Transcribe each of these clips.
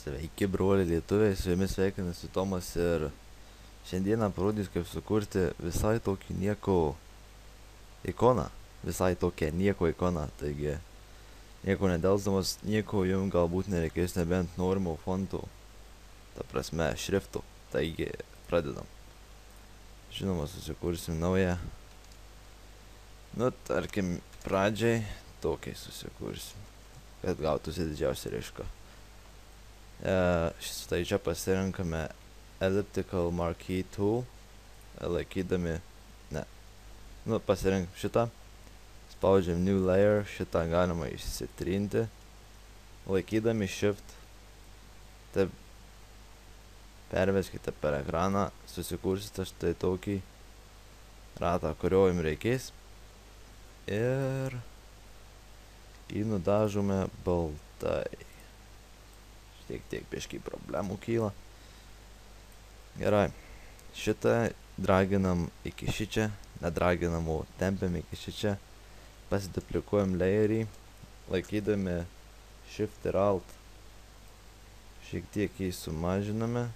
Sveiki, broliai lietuviai, su jumis sveikinasi Tomas ir šiandieną parodysiu, kaip sukurti visai tokį nieko ikoną. Visai tokią nieko ikoną, taigi nieko nedelsdamas, nieko jums galbūt nereikės nebent norimo fonto, ta prasme šrifto. Taigi pradedam. Žinoma, susikursim naują. Nu, tarkim, pradžiai tokiai susikursim, kad gautųsi didžiausia raiška. Štai čia pasirenkame Elliptical Marquee Tool, laikydami, pasirenk šitą, spaudžiam New Layer, šitą galima išsitrinti, laikydami Shift, taip perveskite per ekraną, susikursite štai tokį ratą, kurio jums reikės, ir jį nudažome baltai. Tiek biškai problemų kyla. Gerai, šitą draginam iki šičia, nedraginam, o tempiam iki šičia, pasiduplikuojam layerį, laikydami Shift ir Alt, šiek tiek jį sumažiname,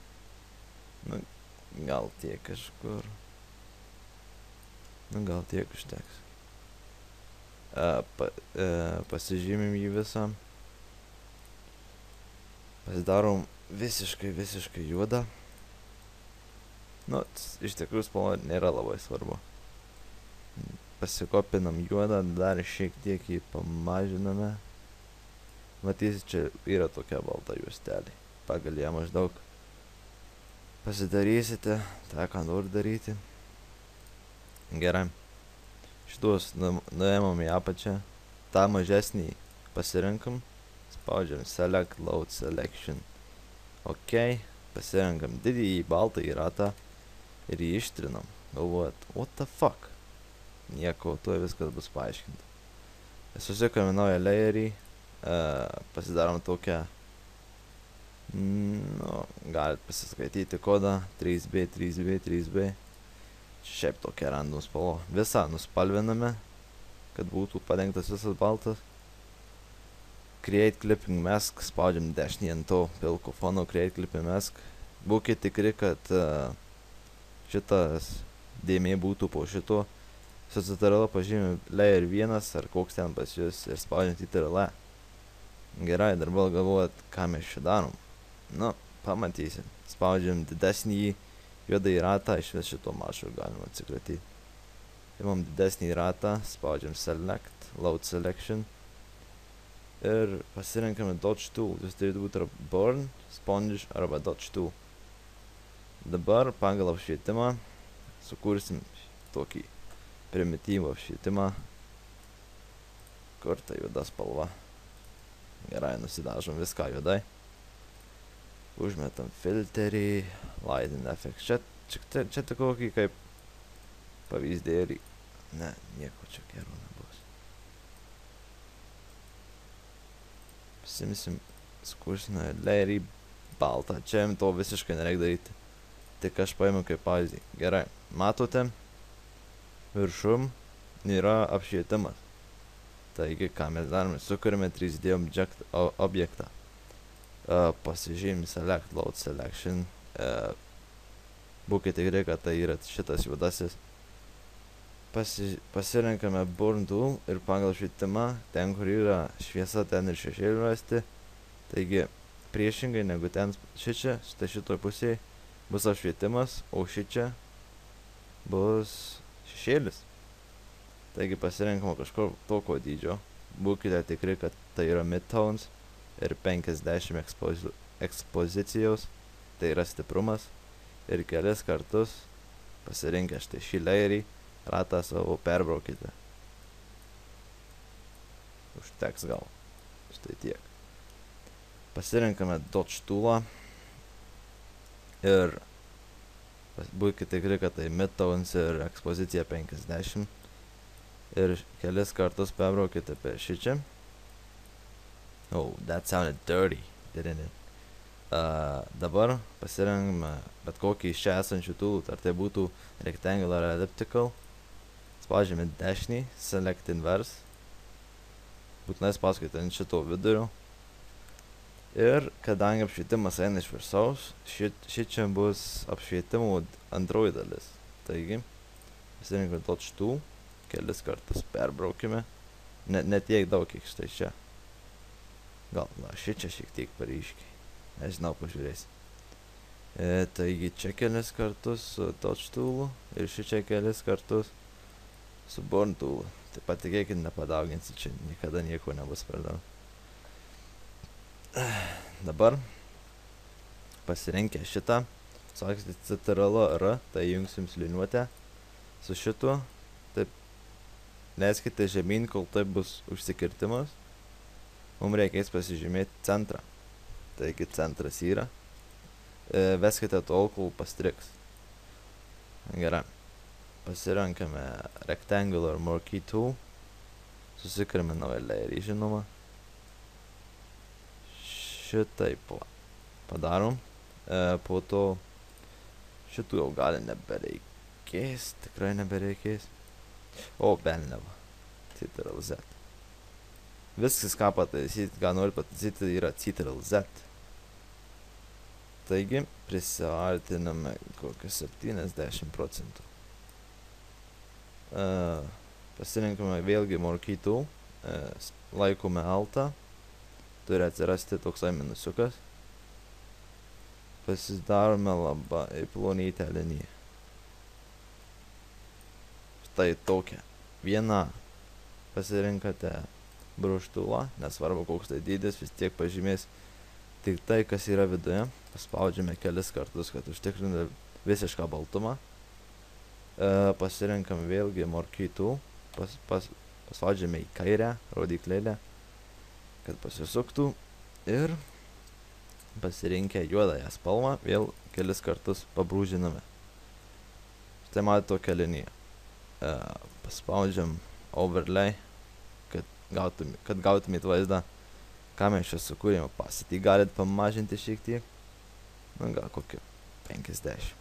gal tiek kažkur, gal tiek užteks, pasižymim jį visą. Pasidarom visiškai juodą. Iš tikrųjų spalva nėra labai svarbu. Pasikopinam juodą, dar šiek tiek jį pamažiname. Matysit, čia yra tokia balta juostelė. Pagal ją maždaug pasidarysite tą, ką nori daryti. Gerai. Šitos nuėmam į apačią. tą mažesnį pasirenkam, spaudžiam Select Load Selection. OK, pasirenkam didįjį baltąjį ratą ir jį ištrinam. Galvojat, what the fuck? Nieko, tuoj viskas bus paaiškinta. Susikame naują layerį, pasidarom tokią, galit pasiskaityti kodą 3B, 3B, 3B. Šiaip tokia random spalva. Visą nuspalviname, kad būtų padengtas visas baltas. Create Clipping Mask, spaudžiam dešinį ant to pilko fono Create Clipping Mask. Būkit tikri, kad šitas dėmė būtų po šito. Su CTRL pažymim layer 1 ar koks ten pas jūs ir spaudžiam CTRL. Gerai, dar buvo galvojat, ką mes čia darom. Pamatysim. Spaudžiam didesnį juodąjį ratą, iš vis šito mažo galima atsikratyti. Imam didesnį ratą, spaudžiam Select, Load Selection ir pasirenkame Dodge Tool. Jūs turėtų būti Burn, Sponge arba Dodge Tool. Dabar pagal apšvietimą sukursim tokį primityvų apšvietimą, kur ta juoda spalva. Gerai, nusidažom viską juodai. Užmetam filterį, Lighting Effects. Čia tik kokį kaip pavyzdėlį. Ne, nieko čia gero nebus. Pasimsim, skursime layerį baltą. Čia jums to visiškai nereikia daryti. Tik aš paėmiau kaip pavyzdį. Gerai, matote, viršum yra apšvietimas. Taigi, ką mes darome, sukuriame 3D objektą. Pasižymim Select Load Selection. Būkite tikri, kad tai yra šitas juodasis. Pasirenkame Burn Tool ir pagal švietimą, ten kur yra šviesa, ten ir šešėlių rasti. Taigi, priešingai negu ten šičia, štai šitoj pusėje bus apšvietimas, o šičia bus šešėlis. Taigi pasirenkama kažko tokio dydžio. Būkite tikri, kad tai yra midtones ir 50 ekspozicijos, tai yra stiprumas. Ir kelis kartus pasirinkę štai šį layerį, ratą savo perbraukite. Užteks gal. Štai tiek. Pasirenkame Dodge Toolą ir būkite tikri, kad tai midtones ir ekspozicija 50. Ir kelis kartus perbraukite per šičia. Oh, that sounded dirty, didn't it? Dabar pasirenkame bet kokį iš čia esančių toolų, ar tai būtų rectangle ar elliptical. Spaudžiame dešinį, Select Inverse. Būtinai spauskite ant šito vidurio. Ir kadangi apšvietimas eina iš viršaus, šičia bus apšvietimo antroji dalis. Taigi, pasirinkime Dodge Tool, kelis kartus perbraukime. Ne tiek daug, kiek štai čia. Gal, šičia šiek tiek paryškiai. Nežinau, pažiūrėsi. Taigi, čia kelis kartus su Dodge Toolu ir šičia kelis kartus su Burn Toolu. Taip pat tikėkit, nepadauginsi, čia niekada nieko nebus per daug. Dabar pasirinkę šitą, sakysite Ctrl R, tai jungsim liniuotę su šituo, taip leiskite žemyn, kol taip bus užsikirtimas. Mums reikės pasižymėti centrą. Taigi centras yra. Veskite tol, kol pastriks. Gerai. Pasirenkame Rectangular Marquee Tool. Susikriame naują layerį, žinoma. Šitaip padarom. Po to šitų jau gali nebereikės. Tikrai nebereikės. O, belneva. Ctrl Z. Viskas, ką pataisyti, ką nori pataisyti, yra Ctrl Z. Taigi, prisiartiname kokius 70%. Pasirinkame vėlgi Marquee Tool. Laikome Altą. Turi atsirasti toksai minusiukas. Pasidarome labai plonytę liniją. Štai tokia. Vieną pasirinkate brūžtuvą, nesvarbu koks tai dydis, vis tiek pažymės tik tai, kas yra viduje. Paspaudžiame kelis kartus, kad užtikrintume visišką baltumą. Pasirinkam vėlgi Marquee Tool. Paspaudžiame į kairę rodiklėlę, kad pasisuktų, ir pasirinkę juodąją spalvą vėl kelis kartus pabrūžiname. Štai matome tokią liniją. Paspaudžiam Overlay, kad gautumėt vaizdą, ką mes čia sukūrėme. Opacity galit pamažinti šiek tiek, gal kokį 50.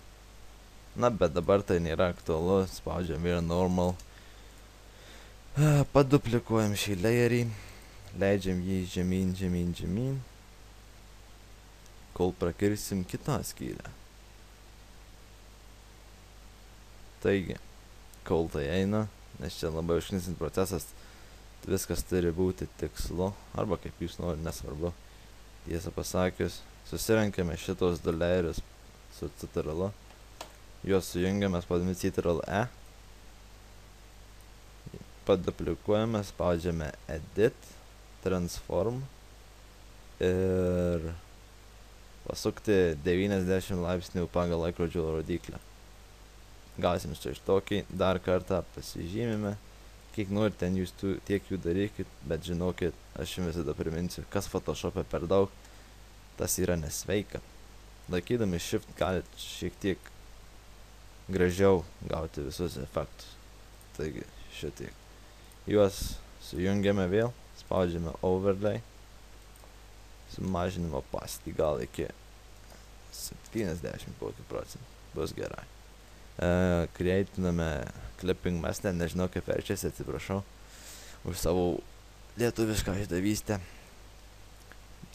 Bet dabar tai nėra aktualu. Spaudžiam ir Normal. Paduplikuojam šį layerį. Leidžiam jį žemyn, kol prakirsim kitą skylę. Taigi, kol tai eina, nes čia labai užknisint procesas, viskas turi būti tikslu, arba kaip jūs nori, nesvarbu. Tiesą pasakius, susirenkame šitos du layerius su Ctrl. Juos sujungiame, spaudami Ctrl E. Paduplikuojame, spaudžiame Edit, Transform ir pasukti 90 laipsnių pagal laikrodžio rodyklę. Gausim štai tokį, dar kartą pasižymime. Kiek nori ten jūs tiek jų darykit, bet žinokit, aš jums visada priminsiu, kas Photoshop'e per daug, tas yra nesveika. Laikydami Shift galit šiek tiek gražiau gauti visus efektus. Taigi, šitiek. Juos sujungiame vėl. Spaudžiame Overlay, sumažinimo opacity gal iki 70 procentų, bus gerai. Creatiname Clipping Master, nežinau kaip verčiasi, atsiprašau už savo lietuvišką išdavystę.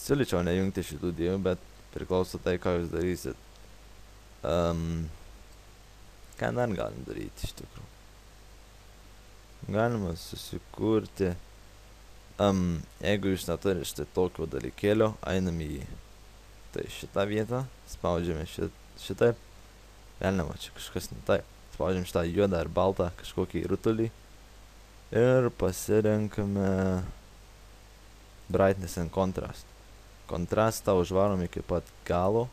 Siūlyčiau nejungti šitų dviejų, bet priklauso tai, ką jūs darysit. Ką dar galim daryti iš tikrųjų? Galima susikurti. Jeigu jūs neturite štai tokio dalykėlio, einam į šitą vietą, spaudžiame šitaip, velneva, čia kažkas ne taip, spaudžiam šitą juodą ir baltą kažkokį rutulį ir pasirenkame Brightness and Contrast. Kontrastą užvarom iki pat galo,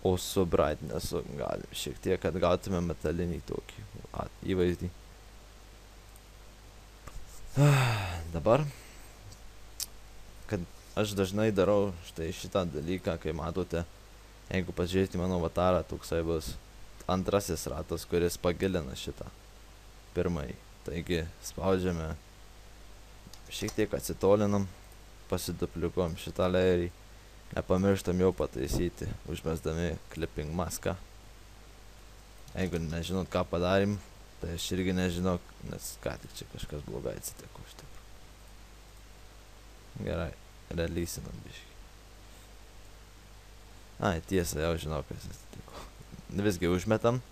o su Brightnessu galim šiek tiek, kad gautume metalinį tokį įvaizdį. Dabar, kad aš dažnai darau štai šitą dalyką, kai matote, jeigu pažiūrėti mano avatarą, toksai bus antrasis ratas, kuris pagilina šitą pirmąjį. Taigi spaudžiame, šiek tiek atsitolinam, pasiduplikuojam šitą layerį, nepamirštam jau pataisyti, užmesdami Clipping maską. Jeigu nežinot, ką padarim, tai aš irgi nežinau, nes ką tik čia kažkas blogai atsitiko iš tikrųjų. Gerai, releasinam biškį. Ai, tiesa, jau žinau, kas atsitiko. Visgi užmetam.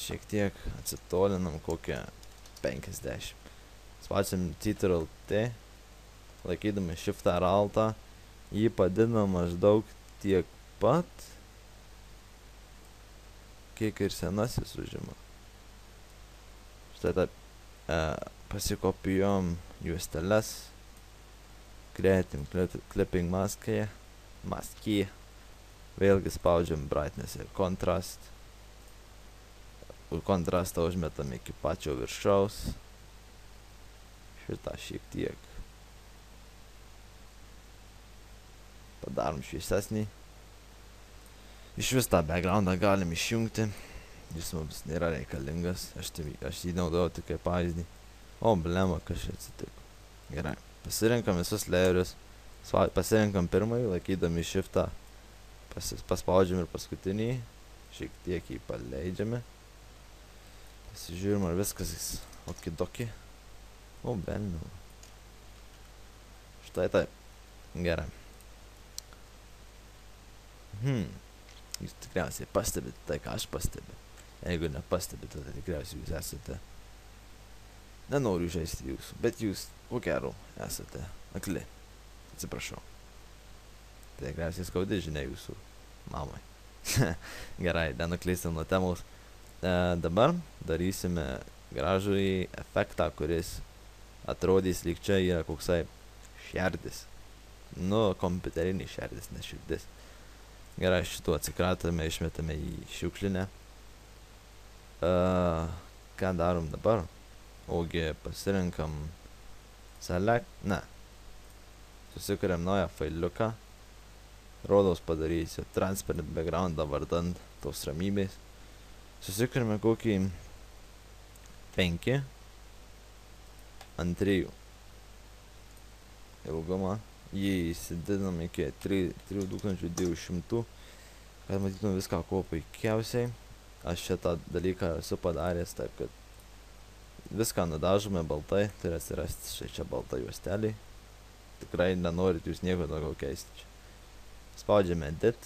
Šiek tiek atsitolinam kokią 50. Spaudžiam Ctrl+T, laikydami Shiftą ir Altą, jį padidinam maždaug tiek pat, kiek ir senasis užima. Štai taip, pasikopijuojam juosteles, Creating Clipping Mask'e, vėlgi spaudžiam Brightness ir Contrast, kontrastą užmetam iki pačio viršaus, šitą šiek tiek padarom šviesesnį. Iš vis tą backgroundą galim išjungti, jis mums nėra reikalingas, aš jį naudoju tik kaip pavyzdį. O, blema, kas čia atsitiko. Gerai, pasirinkam visus layerius, pasirinkam pirmąjį, laikydami Shiftą, paspaudžiam ir paskutinį, šiek tiek jį paleidžiame. Pasižiūrim, ar viskas okidoki. O, belnių. Štai taip. Gerai. Jūs tikriausiai pastebite tai, ką aš pastebiu. Jeigu nepastebite, tai tikriausiai jūs esate... Nenoriu žaisti jūsų, bet jūs, ko gero, esate akli. Atsiprašau. Tai tikriausiai skaudi žinia jūsų mamai. Gerai, nenuklystam nuo temos. Dabar darysime gražųjį efektą, kuris atrodys lyg čia yra koksai šerdis. Nu, kompiuterinį šerdis, ne širdis. Gerai, šitų atsikratome, išmetame į šiukšlinę. Ką darom dabar? Ogi pasirinkam select, ne. Susikuriam naują failiuką. Rodos padarysiu transparent backgroundą vardant tos ramybės. Susikuriame kokį 5 ant 3 ilgumą. Jį įsididinam iki 3200, kad matytume viską kuo puikiausiai. Aš šitą dalyką esu padaręs taip, kad viską nudažome baltai, turi atsirasti štai čia balta juostelė. Tikrai nenorit jūs nieko daugiau keisti čia. Spaudžiame Edit,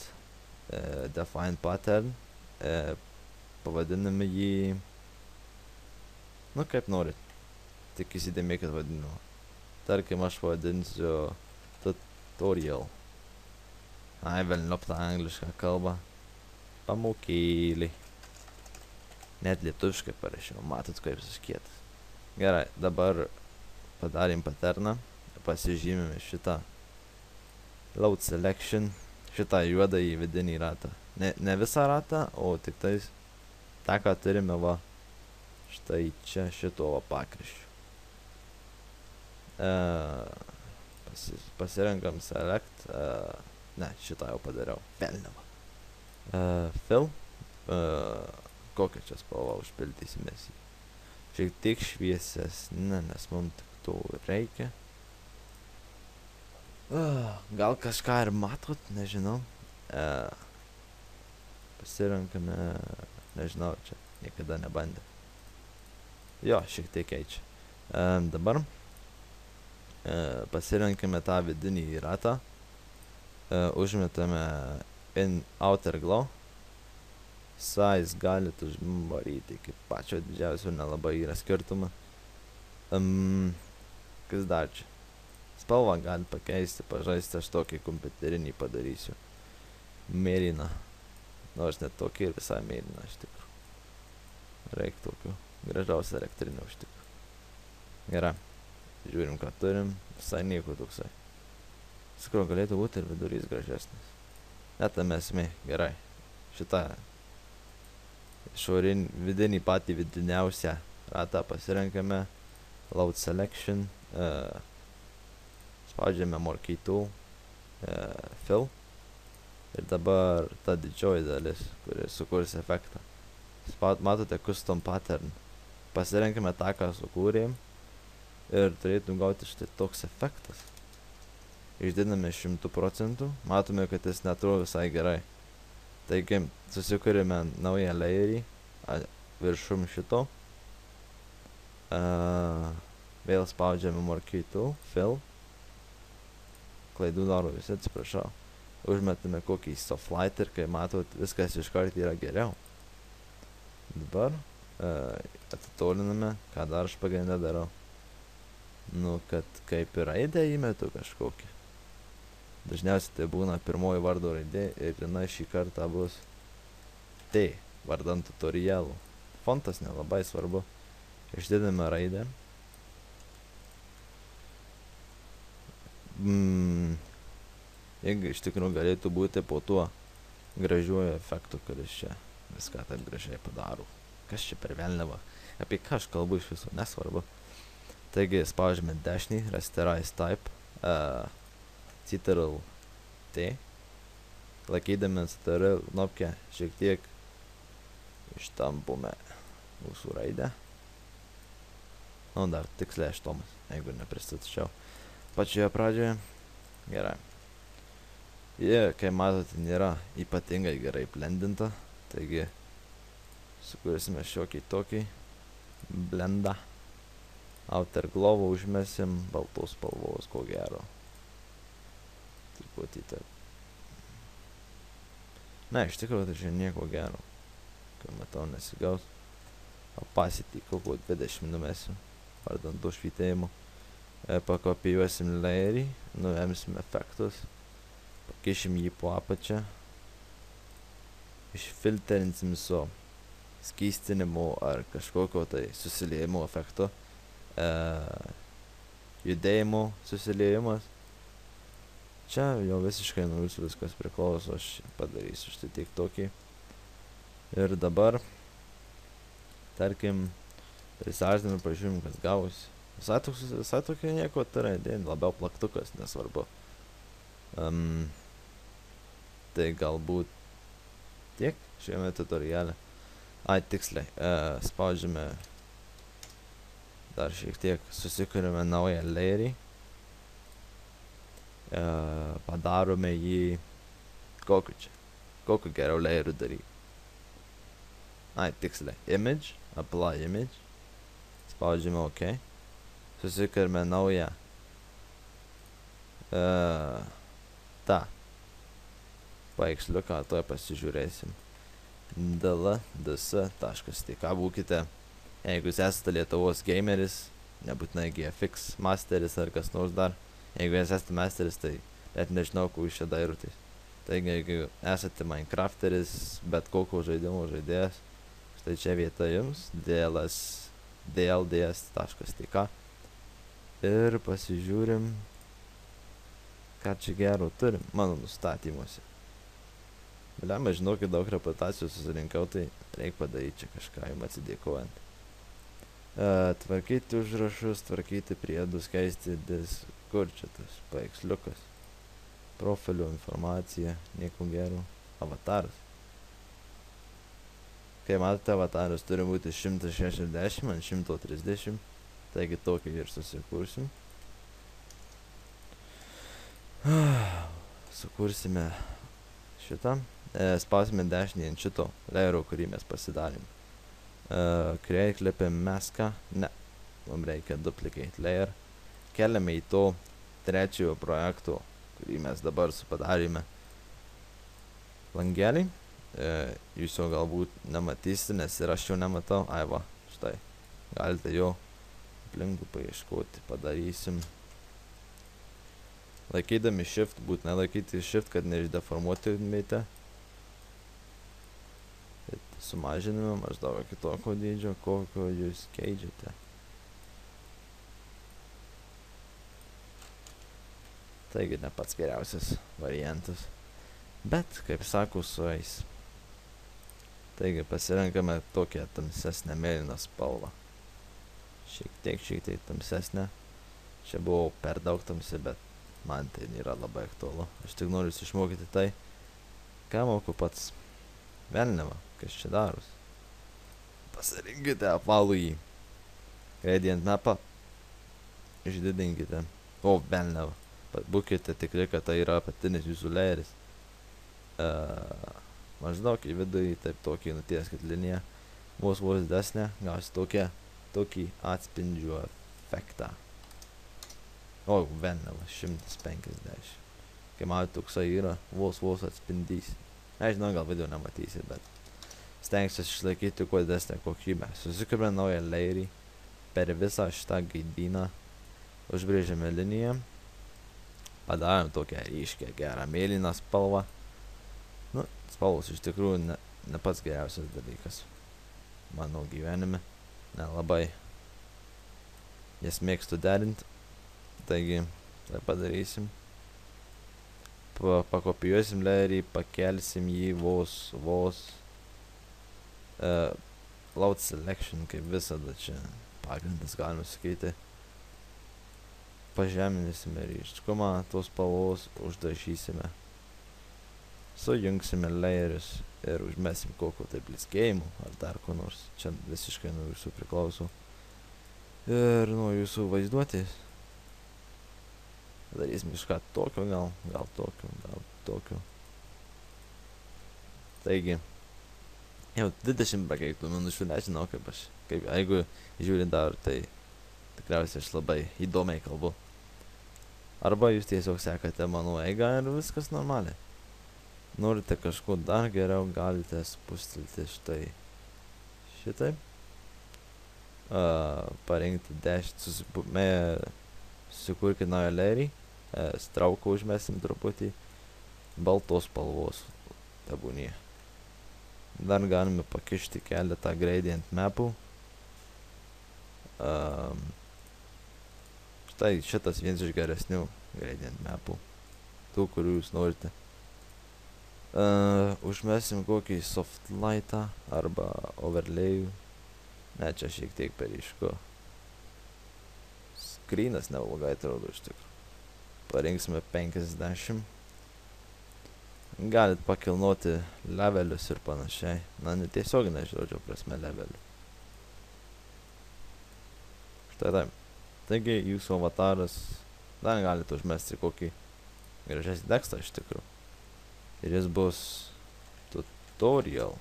Define Pattern, pavadiname jį, nu kaip norit, tik įsidėmėkit vadinimą. Tarkim, aš pavadinsiu Tutorial. Ai, velniop tą anglišką kalbą. Pamokėlį. Net lietuviškai parašiau, matot kaip suskėtas. Gerai, dabar padarėm patterną, pasižymėme šitą Load Selection, šitą juodąjį vidinį ratą. Ne visą ratą, o tik tais tą, ką turime va, štai čia šito va pakryščių. Pasirenkam Select, ne, šitą jau padariau, velniava. Fill, kokią čia spalvą užpildysimės jį. Šiek tiek šviesesnė, nes mums tik to reikia. Gal kažką ir matot, nežinau. Pasirenkame, nežinau, čia niekada nebandė. Jo, šiek tiek keičia. Dabar pasirenkame tą vidinį ratą. Užmetame in outer glow. Size galit užvaryti iki pačio didžiausio, nelabai yra skirtumą. Kas dar čia? Spalvą gali pakeisti, pažaisti, aš tokį kompiuterinį padarysiu. Mėlyną. Nors net tokį ir visai mėlyną, iš tikrų. Reik tokių gražaus elektrinio, iš tikrų. Gerai. Žiūrim, ką turim. Visai nieko toksai. Sakau, galėtų būti ir vidurys gražesnis. Net tame esmė. Gerai. Šitą vidinį patį vidiniausią ratą pasirenkame. Load Selection. Spaudžiame Marquee Tool, Fill. Ir dabar ta didžioji dalis, kuri sukurs efektą. Matote Custom Pattern. Pasirenkime tą, ką sukūrėm. Ir turėtum gauti štai toks efektas. Išdidiname 100%. Matome, kad jis neatrodo visai gerai. Taigi, susikūrėme naują layerį viršum šito. Vėl spaudžiame Marquee Tool, Fill. klaidų daro visi, atsiprašau. Užmetame kokį softlight ir kai matot, viskas iškart yra geriau. Dabar atitoliname, ką dar aš pagrindę darau. Nu, kad kaip ir raidę įmetu kažkokį. Dažniausiai tai būna pirmoji vardo raidė ir jinai šį kartą bus T, vardant tutorialų. Fontas nelabai svarbu. Išdidame raidę. Jeigu iš tikrųjų galėtų būti po tuo gražiuoju efektu, kuris čia viską taip gražiai padaro. Kas čia per velniavą? Apie ką aš kalbu iš viso, nesvarbu. Taigi spaudžiame dešinį, rasterize type, Ctrl T. Laikydami Ctrl knopkę šiek tiek ištampume mūsų raidę. Nu, dar tiksliai aštomas, jeigu nepristatyčiau. Pačioje pradžioje. Gerai. Jie, kai matote, nėra ypatingai gerai blendinta. Taigi, sukursime šiokį tokį blendą. Outer glow užmesim baltos spalvos, ko gero. Truputį taip. Ne, iš tikrųjų, tai čia nieko gero. Kai matau, nesigaus. Opacity kokio 20 numesiu, vardant to švytėjimo. Pakopijuosim layerį, nuėmsim efektus, pakišim jį po apačią, išfilterinsim su skystinimo ar kažkokio tai susiliejimo efekto, judėjimo susiliejimas. Čia jau visiškai nuo jūsų viskas priklauso, aš padarysiu štai tik tokį. Ir dabar, tarkim, prisartinam ir pažiūrim, kas gavosi. Visai tokia nieko turi idėja, labiau plaktukas, nesvarbu. Tai galbūt tiek šiame tutoriale. Ai, tiksliai, spaudžiame dar šiek tiek, susikuriame naują layerį. Padarome jį kokiu geriau layeriu daryti. Ai, tiksliai, image, apply image. Spaudžiame OK. Susikuriame naują tą paveiksliuką, tuoj pasižiūrėsim. dl.ds.tk būkite, jeigu jūs esate Lietuvos gameris, nebūtinai GFX masteris ar kas nors dar. Jeigu jūs esate masteris, tai net nežinau, ko jūs čia dairotės. Taigi, jeigu esate Minecrafteris, bet kokio žaidimo žaidėjas, štai čia vieta jums, dlds.tk. Ir pasižiūrim, ką čia gero turim mano nustatymuose. Vėliau, žinokit, daug reputacijų susirinkau, tai reikia padaryti čia kažką jums atsidėkojant. Tvarkyti užrašus, tvarkyti priedus, keisti kur čia tas paveiksliukas. Profilio informacija, nieko gero. Avataras. Kai matote, avataras turi būti 160 ant 130. Taigi tokį ir susikursim. Sukursime šitą. Spausime dešinį ant šito layerio, kurį mes pasidarėm. Create clip maską. Ne. Mums reikia duplicate layer. Keliame į to trečiojo projekto, kurį mes dabar padarėme, langelį. Jūs jo galbūt nematysite, nes ir aš jo nematau. Ai va, štai. Galite jo aplinkui paieškoti. Padarysim. Laikydami shift, būtinai laikyti shift, kad neišdeformuotumėte. Sumažinime maždaug kitokio dydžio, kokio jūs keičiate. Taigi ne pats geriausias variantas. Bet, kaip sako, sueis. Taigi pasirenkame tokią tamsesnę mėlyną spalvą. Šiek tiek tamsesnę. Čia buvo per daug tamsi, bet man tai nėra labai aktualu. Aš tik noriu išmokyti tai, ką moku pats. Velniava, kas čia daros. Pasirinkite apvalų jį. Gradient mapą. Išdidinkite. O, velniava. Būkite tikri, kad tai yra apatinis jūsų layeris. Maždaug į vidurį, taip tokį nutieskit liniją. Vos didesnė, gausi tokį atspindžių efektą. O, velniava, 150. kai matote, toksai yra, vos atspindys. Nežinau, gal video nematysit, bet stengsiuosi išlaikyti kuo didesnę kokybę. Susikūrėme naują layerį per visą šitą gaidyną, užbrėžėme liniją, padarėm tokią ryškę gerą mėlyną spalvą. Nu, spalvos iš tikrųjų ne pats geriausias dalykas mano gyvenime, nelabai jas mėgstu derinti, taigi tai padarysim. Pakopijuosim layerį, pakelsim jį vos load selection, kaip visada čia pagrindas galima sakyti. Pažeminsime ryškumą tos spalvos, uždažysime, sujungsime layerius ir užmesim kokio tai blizgėjimų ar dar ko nors. Čia visiškai nuo jūsų priklauso ir nuo jūsų vaizduotės. Darysim kažką tokio, gal tokio. Taigi, jau 20 prakeiktų minučių, nežinau jeigu žiūrint dar, tai tikriausiai aš labai įdomiai kalbu. Arba jūs tiesiog sekate mano eigą ir viskas normaliai. Norite kažko dar geriau, galite spustelti šitaip. Parinkti susikurkit naują layerį, strauką užmesim truputį, baltos spalvos tebūnie. Dar galime pakišti keletą gradient mapų. Štai šitas vienas iš geresnių gradient mapų, tų, kurių jūs norite. Užmesim kokį soft lightą arba overlayų. Ne, čia šiek tiek per ryšku. Screenas neblogai atrodo iš tikrųjų. Parinksime 50. Galit pakilnoti levelius ir panašiai. Na, netiesioginė žodžio prasme levelių. Štai taip. Taigi, jūsų avataras dar galite užmesti kokį gražesnį tekstą iš tikrųjų. Ir jis bus tutorial.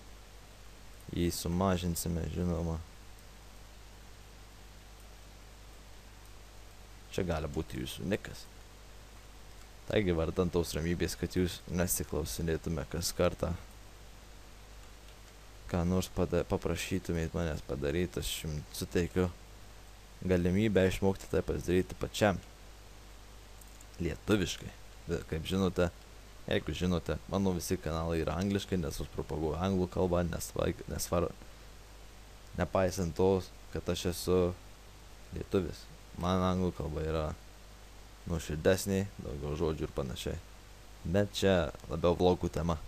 Jį sumažinsime, žinoma. Čia gali būti jūsų nikas. Taigi, vardan tos ramybės, kad jūs nesiklausinėtume kas kartą, ką nors paprašytumėt manęs padaryti, aš jums suteikiu galimybę išmokti tai pasidaryti pačiam. Lietuviškai. Kaip žinote, jeigu žinote, mano visi kanalai yra angliškai, nes aš propaguoju anglų kalbą, nepaisant to, kad aš esu lietuvis. Man anglų kalba yra nuoširdesnė, daugiau žodžių ir panašiai. Bet čia labiau vlogų tema.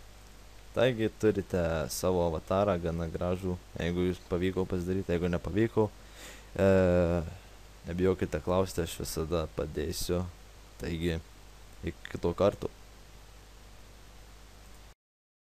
Taigi turite savo avatarą, gana gražų, jeigu jūs pavyko pasidaryti, jeigu nepavyko, nebijokite klausti, aš visada padėsiu. Taigi, iki kito karto.